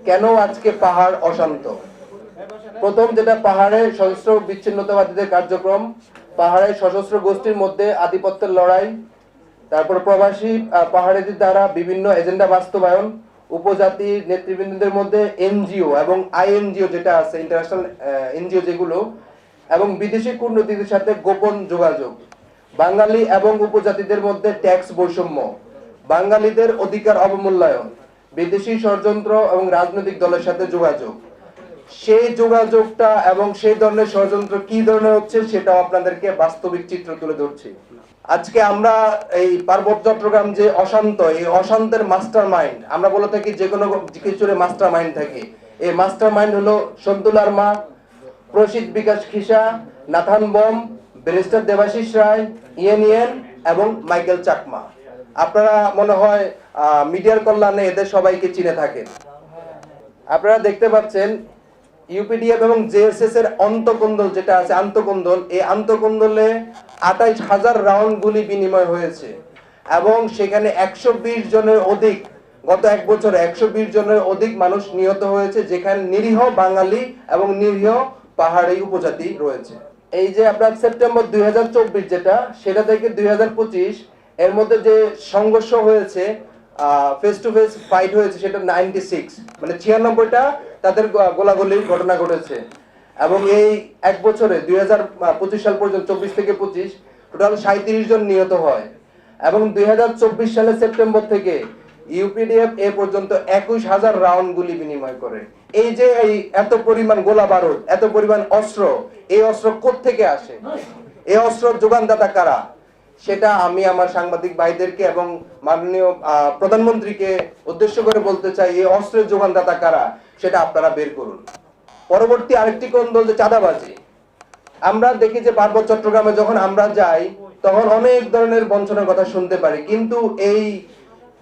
কেন আজকে পাহাড় অশান্ত? প্রথম যেটা, পাহাড়ে সশস্ত্র বিচ্ছিন্নতাবাদীদের কার্যক্রম, পাহাড়ে সশস্ত্র গোষ্ঠীর মধ্যে আধিপত্যের লড়াই, তারপর প্রবাসী পাহাড়িদের দ্বারা বিভিন্ন এজেন্ডা বাস্তবায়ন, উপজাতি নেতৃবৃন্দদের মধ্যে এনজিও এবং আইএনজিও যেটা আছে, ইন্টারন্যাশনাল এনজিও যেগুলো, এবং বিদেশি কূটনীতিদের সাথে গোপন যোগাযোগ, বাঙালি এবং উপজাতিদের মধ্যে ট্যাক্স বৈষম্য, বাঙালিদের অধিকার অবমূল্যায়ন, বিদেশি ষড়যন্ত্র এবং রাজনৈতিক দলের সাথে যোগাযোগ। সেই যোগাযোগটা এবং সেই ধরনের ষড়যন্ত্র কি ধরনের হচ্ছে সেটাও আপনাদেরকে বাস্তবিক চিত্র তুলে ধরছি। আজকে আমরা এই পার্বত্য চট্টগ্রাম যে অশান্ত, এই অশান্তের মাস্টার মাইন্ড, আমরা বলে থাকি যে কোনো কিছুর মাস্টার মাইন্ড থাকে। এই মাস্টার মাইন্ড হলো সন্তুলার মা, প্রসিদ বিকাশ Khisa, Nathan bomb, barrister Debashis Roy, yen এবং মাইকেল চাকমা। আপনারা মনে হয় মিডিয়ার কল্যাণে এদের সবাইকে চিনে থাকেন। আপনারা দেখতে পাচ্ছেন ইউপিডিএফ এবং জেএসএস এর অন্তকন্দল যেটা আছে, আন্তকন্দল, এই আন্তকন্দলে 28,000 রাউন্ড গুলি বিনিময় হয়েছে এবং সেখানে 120 জনের অধিক, গত এক বছরে 120 জনের অধিক মানুষ নিহত হয়েছে, যেখানে নিরীহ বাঙালি এবং নিরীহ পাহাড়ি উপজাতি রয়েছে। এই যে আপনার সেপ্টেম্বর 2024 যেটা, সেটা থেকে 2025 এর মধ্যে যে সংঘর্ষ হয়েছে, ফেস টু ফেস ফাইট হয়েছে, সেটা 96, মানে 96টা তাদের গোলাগুলির ঘটনা ঘটেছে। এবং এই এক বছরে 2025 সাল পর্যন্ত, 24 থেকে 25, টোটাল 37 জন নিহত হয়। এবং 2024 সালের সেপ্টেম্বর থেকে ইউপিডিএফ এ পর্যন্ত 21,000 রাউন্ড গুলি বিনিময় করে। এই যে এই এত পরিমাণ গোলা বারুদ, এত পরিমাণ অস্ত্র, এই অস্ত্র কোত্থেকে আসে? এই অস্ত্র যোগানদাতা কারা? সেটা আমি আমার সাংবাদিক ভাইদেরকে এবং মাননীয় প্রধানমন্ত্রীকে উদ্দেশ্য করে বলতে চাই, এই অস্ত্রের যোগানদাতা কারা সেটা আপনারা বের করুন। পরবর্তী আরেকটি কোন্দল যে চাঁদাবাজি। আমরা দেখি যে পার্বত্য চট্টগ্রামে যখন আমরা যাই তখন অনেক ধরনের বঞ্চনার কথা শুনতে পারি, কিন্তু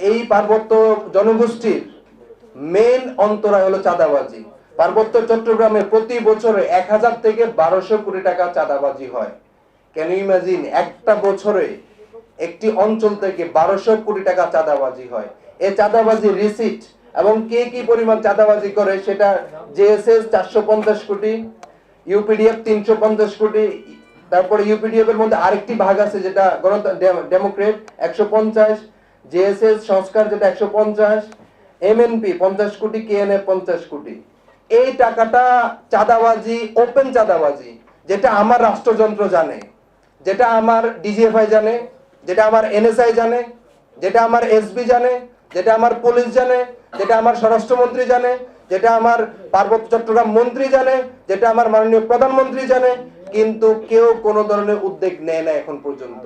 এই পার্বত্য জনগোষ্ঠীর মেন অন্তরায় হলো চাঁদাবাজি। পার্বত্য চট্টগ্রামে প্রতি বছরে 1000 থেকে 1200 কোটি টাকা চাঁদাবাজি হয়। ক্যান ইউ ইমাজিন, একটা বছরে একটি অঞ্চল থেকে 1200 কোটি টাকা চাঁদাবাজি হয়। এই চাঁদাবাজি রিসিট এবং কে কি পরিমাণ চাঁদাবাজি করে সেটা জেএসএস 450 কোটি, ইউপিডিএফ 350 কোটি, তারপরে ইউপিডিএফ এর মধ্যে আরেকটি ভাগ আছে যেটা ডেমোক্রেট 150, জেএসএস সংস্কার যেটা 150, এমএনপি 50 কোটি, কেএনএফ 50 কোটি। এই টাকাটা চাঁদাবাজি, ওপেন চাঁদাবাজি, যেটা আমার রাষ্ট্রযন্ত্র জানে, যেটা আমার ডিজিএফআই জানে, যেটা আমার এনএসআই জানে, যেটা আমার এসবি জানে, যেটা আমার পুলিশ জানে, যেটা আমার স্বরাষ্ট্রমন্ত্রী জানে, যেটা আমার পার্বত্য চট্টগ্রাম মন্ত্রী জানে, যেটা আমার মাননীয় প্রধানমন্ত্রী জানে, কিন্তু কেউ কোনো ধরনের উদ্যোগ নেয় না এখন পর্যন্ত।